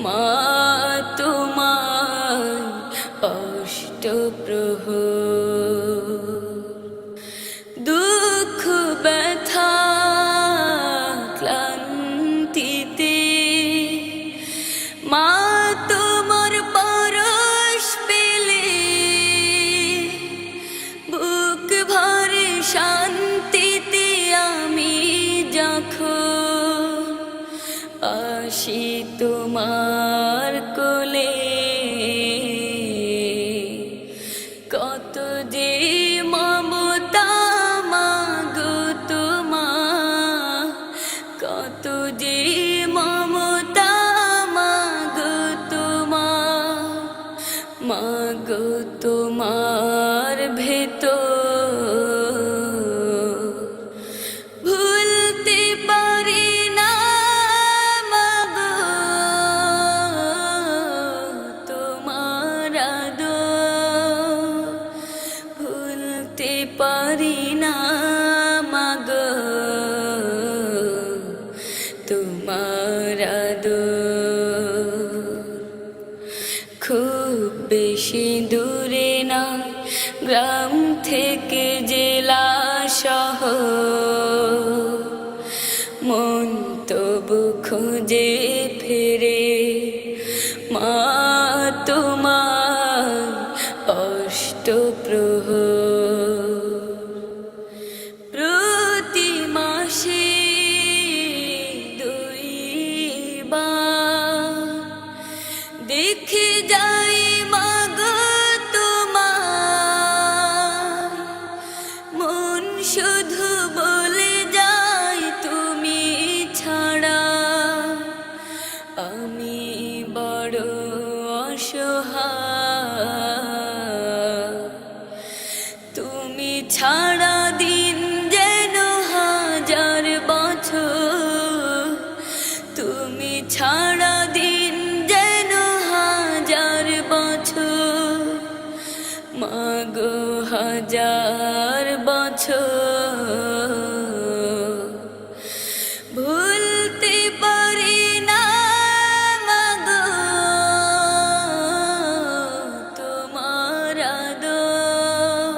মা তোমায় অষ্টপ্রহর দুঃখ ব্যথা ক্লান্তিতে মা তোমার পরশ পেলে বুক ভরে শান্তিতে আমি যখন আসি তোমার কোলে কত যে মমতা মাগো তোমার কত যে মমতা মাগো তোমার মাগো তোমার ভেতর ভুলতে পারি না মাগো তোমার আদর ভুলতে পারি না মাগো তোমার আদর খুব বেশি দূরে না গ্রাম থেকে জেলা শহর মন তবু খুঁজে ফিরে মা তোমায় অষ্টপ্রহর প্রতি মাসে দুইবার শুধু বলে যাই তুমি ছাড়া আমি বড় অসহায়। তুমি ছাড়া দিন যেন হাজার বছর, তুমি ছাড়া দিন যেন হাজার বছর, মাগো হাজার বছর। ভুলতে পারি না মাগো তোমার আদর,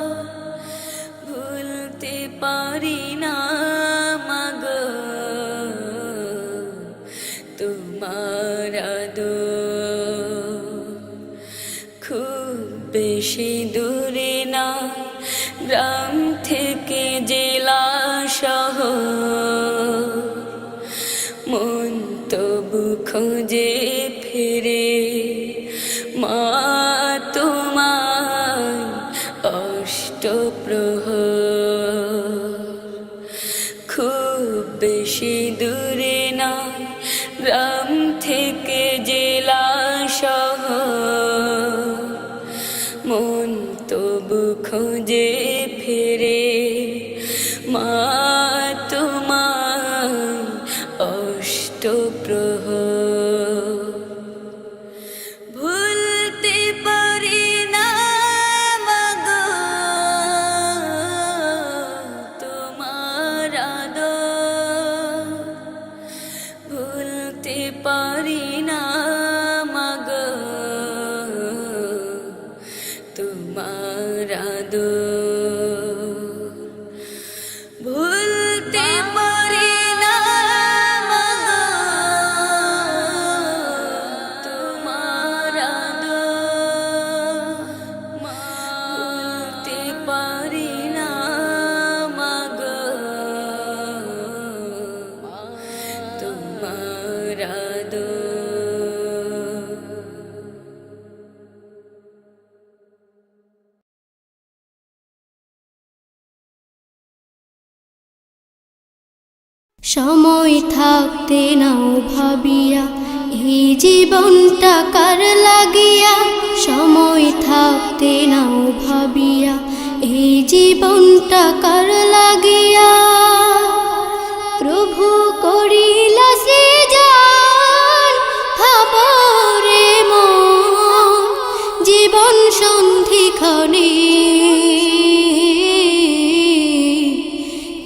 ভুলতে পারি না মাগো তোমার আদর। খুব বেশি দূরে না গ্রাম থেকে জেলা শহর, মন তবু খোঁজে ফিরে মা তোমার অষ্টপ্রহর। খুব বেশি দূরে না গ্রাম থেকে জেলা শহর, মন তবু খোঁজে ফিরে মা তোমার অষ্টপ্রহর। ভুলতে পারি না মাগো তোমার আদর, ভুলতে পারি না মাগো তোমার আদর। ভুলতে পারি না মাগো তোমার আদর, ভুলতে পারি না মাগো তোমার আদর। সময় থাকতে নাও ভাবিয়া এই জীবনটা কার লাগিয়া, সময় থাকতে নাও ভাবিয়া এই জীবনটা কার লাগিয়া। প্রভু করিলা সৃজন ভাবরে মন, জীবন সন্ধিক্ষণে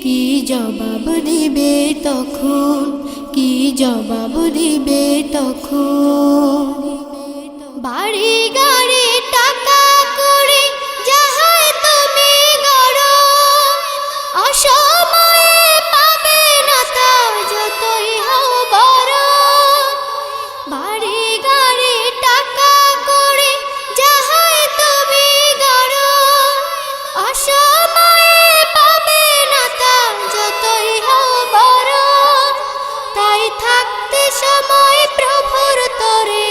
কি জবাব দিবে তখন, কি জবাব দিবে তখন। বাড়ি গাড়ি টাকা করে যাহাই তুমি গড়ো, অসময়ে পাবে না তা যতই হও বড়। বাড়ি গাড়ি টাকা করে যাহাই তুমি গড়ো, অসময়ে পাবে না তা যতই হও বড়। তাই থাকতে সময় প্রভুর তরে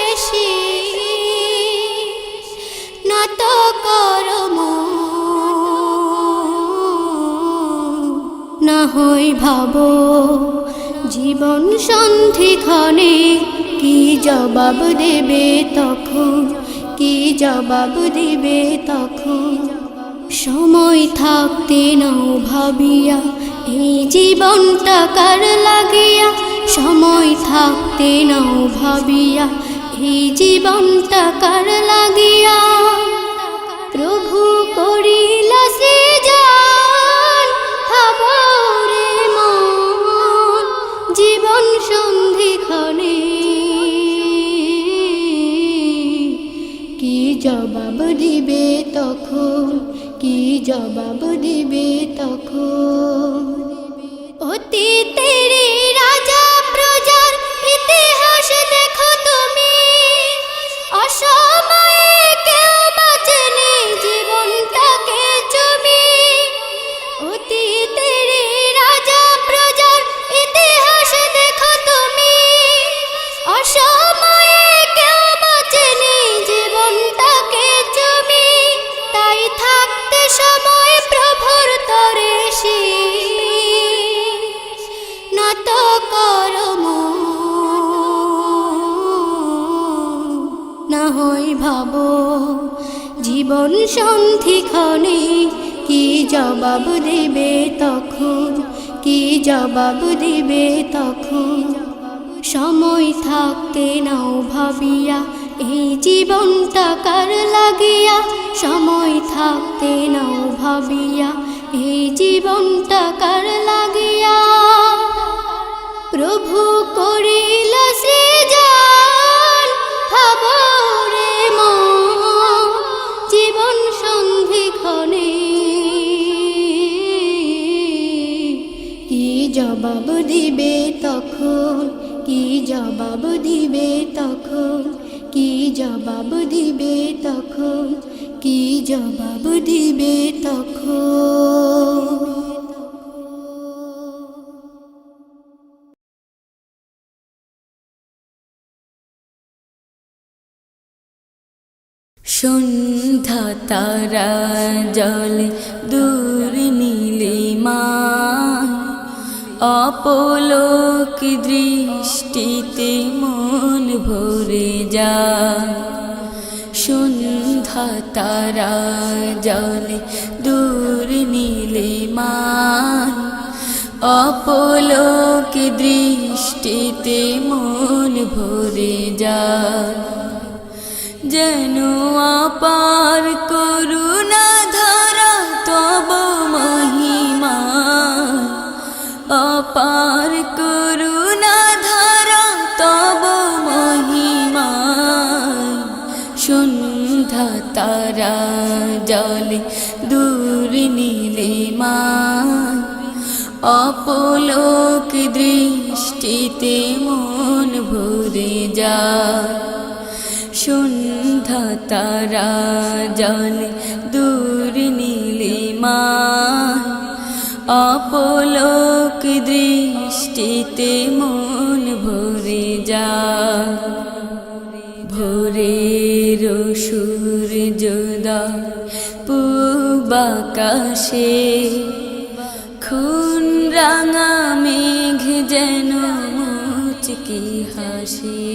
নত করম, না হয় ভাবো জীবন সন্ধিক্ষণে কি জবাব দেবে তখন, কি জবাব দিবে তখন। সময় থাকতে নাও ভাবিয়া এই জীবনটা কার লাগিয়া, সময় থাকতে নাও ভাবিয়া এই জীবনটা কার লাগিয়া। প্রভু করিলা সৃজন ভাবরে মন, জীবন সন্ধিক্ষণে কি জবাব দিবে তখন, কি জবাব দিবে তখন। অতীতের রাজা প্রজার ইতিহাস দেখো তুমি, অসময়ে কেউ বাঁচেনি জীবনটাকে জমি। অতীতের রাজা প্রজার ইতিহাস দেখো তুমি, অসময়ে কেউ বাঁচেনি জীবনটাকে জমি। তাই থাকতে সময় প্রভুর তরে জবাব দিবে তখন, কি জবাব দিবে তখন? সময় থাকতে নাও ভাবিয়া এই জীবনটা কার লাগিয়া, সময় থাকতে নাও ভাবিয়া এই জীবনটা কার লাগিয়া। প্রভু করিল সৃজন ভাবরে মন, জীবন সন্ধিক্ষণে কি জবাব দিবে তখন, কি জবাব দিবে তখন, কি জবাব দিবে তখন, কি জবাব দিবে তখন? সন্ধ্যা তারা জলে দূর নীলিমায়, অপলোক দৃষ্টিতে মন ভরে যায়। সন্ধ্যা তারা জলে দূর নীলিমায়, অপলোক দৃষ্টিতে মন ভরে যায়। যেন অপার করুণা ধারা তব মহিমা, অপার করুণা ধারা তব মহিমা। সন্ধ্যা তারা জলে দূর নীলিমায়, অপলোক দৃষ্টিতে মন ভরে যায়। সন্ধ্যা তারা জলে দূর নীলিমায়, অপলোক দৃষ্টিতে মন ভরে যায়। ভোরের সূর্যোদয় পূবাকাশে, খুন রাঙা মেঘ যেন মুচকি হাসে।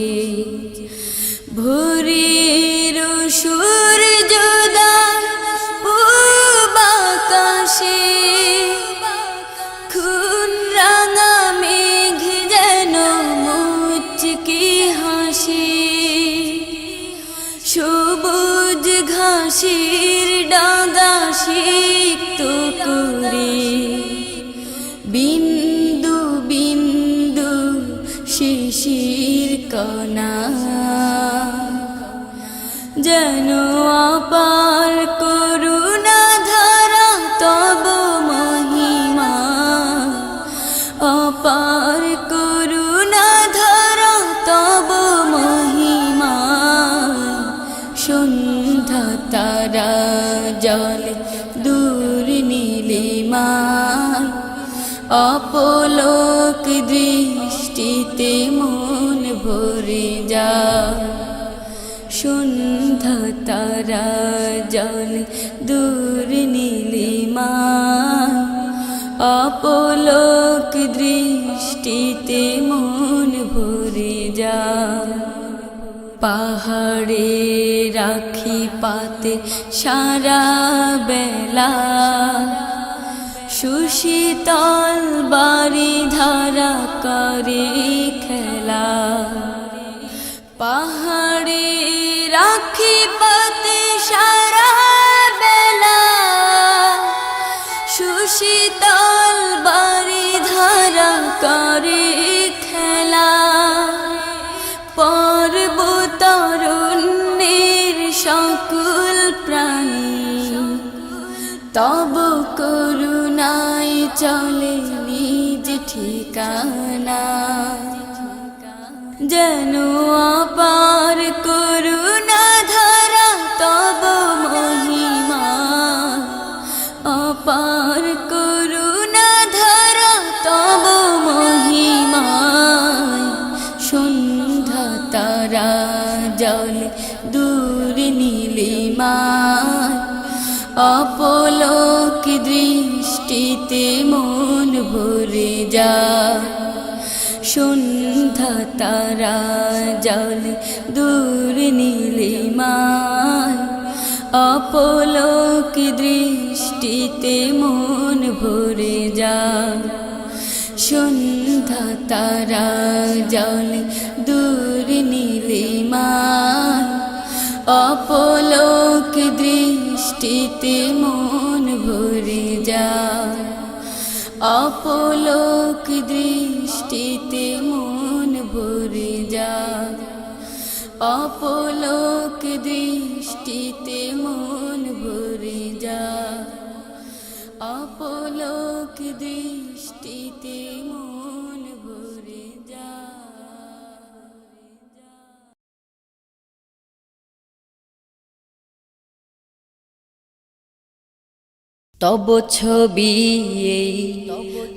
ভোরের সূর্যোদয় পূবাকাশে, খুন রাঙা মেঘ যেন মুচকি হাসে। সবুজ ঘাসের ডাঙা সিক্ত করে, বিন্দু বিন্দু শিশির কণা। যেন অপার করুণা ধারা তব মহিমা, অপার করুণা ধারা তব মহিমা। সন্ধ্যা তারা জলে দূর নীলিমায়, অপলোক দৃষ্টিতে মন ভরে যায়। সন্ধ্যা তারা জলে দূর নীলিমায়, অপলোক দৃষ্টিতে মন ভরে যায়। পাহাড়ে রাখি পাতে সারা বেলা, সুশীতল বাড়ি ধারা করে খেলা। পাহাড়ে রাখি পাতে সারা বেলা, সুশীতল বাড়ি ধারা করে খেলা। পর্বতারণ্যের সকল প্রাণী তব করুণায় চলে নিজ ঠিকানা। যেন অপার করুণা ধারা তব মহিমা, অপার করুণা ধারা তব মহিমা। সন্ধ্যা তারা জলে দূর নীলিমায়, অপলোক দৃষ্টিতে মন ভরে যায়। সন্ধ্যা তারা জলে দূর নীলিমায়, অপলোক দৃষ্টি বৃষ্টিতে মন ভরে যায়, সন্ধ্যা তারা জলে দূর নীলিমায়, অপলক দৃষ্টিতে মন ভরে যায়, অপলক দৃষ্টিতে মন ভরে যায়, অপলক দৃষ্টিতে মন ভরে যায়, অপলক দৃষ্টিতে মন ভরে যায়। তব ছবি এই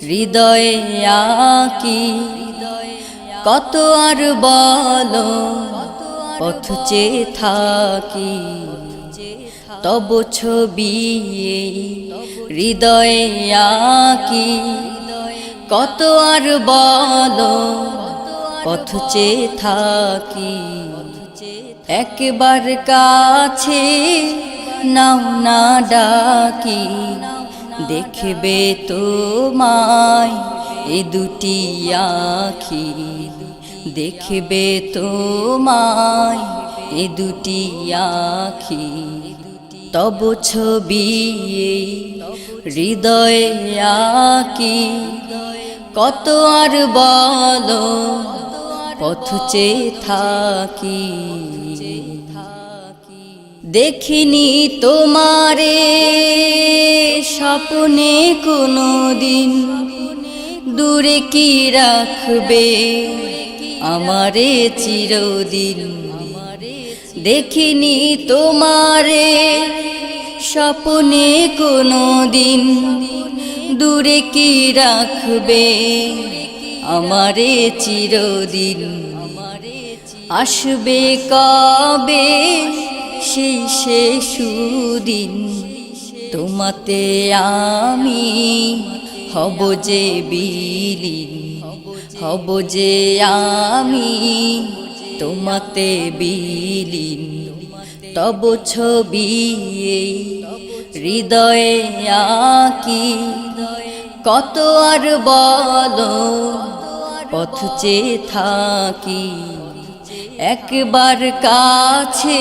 হৃদয়ে আঁকি, কত আর বলো পথ চেয়ে থাকি, তব ছবি এই হৃদয়ে আঁকি, কত আর বলো পথ চেয়ে থাকি, একবার কাছে নাও না ডাকি, দেখবে তোমায় এ দুটি আঁখি, দেখবে তোমায় এ দুটি আঁখি, তব ছবি এই হৃদয়ে আঁকি, কত আর বলো পথ চেয়ে থাকি, দেখিনি তোমারে স্বপ্নে কোনো দিন, দূরে কি রাখবে আমারে চিরদিন, দেখিনি তোমারে স্বপ্নে কোনো দিন, দূরে কি রাখবে আমারে চিরদিন, আসবে কবে সেই শেষ দিন, তোমাতে আমি হব যে বিলীন, হব যে আমি তোমাতে বিলীন, তব ছবি এই হৃদয়ে আঁকি, কত আর বলো পথ চেয়ে থাকি, একবার কাছে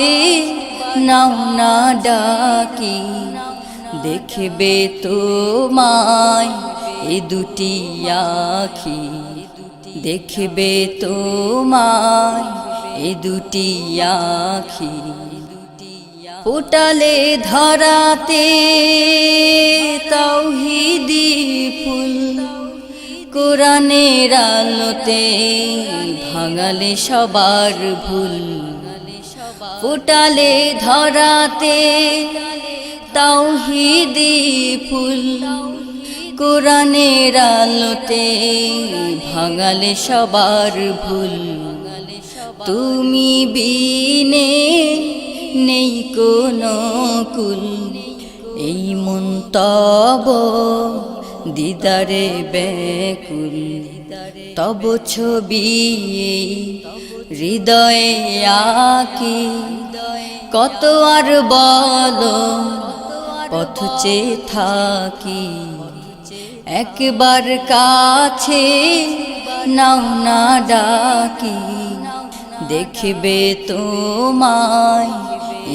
নাও না ডাকি, দেখবে তোমায় এ দুটি আঁখি, দেখবে তোমায় এ দুটি আঁখি, ফোটালে ধরাতে তাওহীদি ফুল, কোরআনের আলোতে ভাঙালে সবার ভুল, ফোটালে ধরাতে তাওহীদি ফুল, কোরআনের আলোতে ভাঙালে সবার ভুল, তুমি বিনে নেই কোনো কুল, এই মন তব দিদারে ব্যাকুল, তব ছবি হৃদয়ে আঁকি, কত আর বলো পথ চেয়ে থাকি, একবার কাছে নাও না ডাকি, দেখবে তোমায়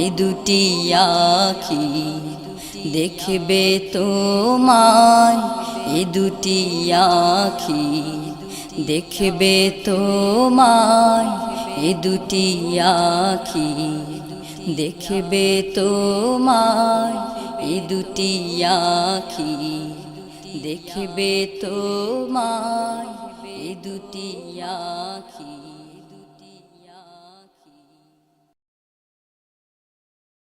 এ দুটি আঁখি, দেখবে তোমায় এ দুটি আঁখি, দেখবে তোমায় এ দুটি আঁখি, দেখবে তোমায় এ দুটি আঁখি, দেখবে তোমায় এ দুটি আঁখি।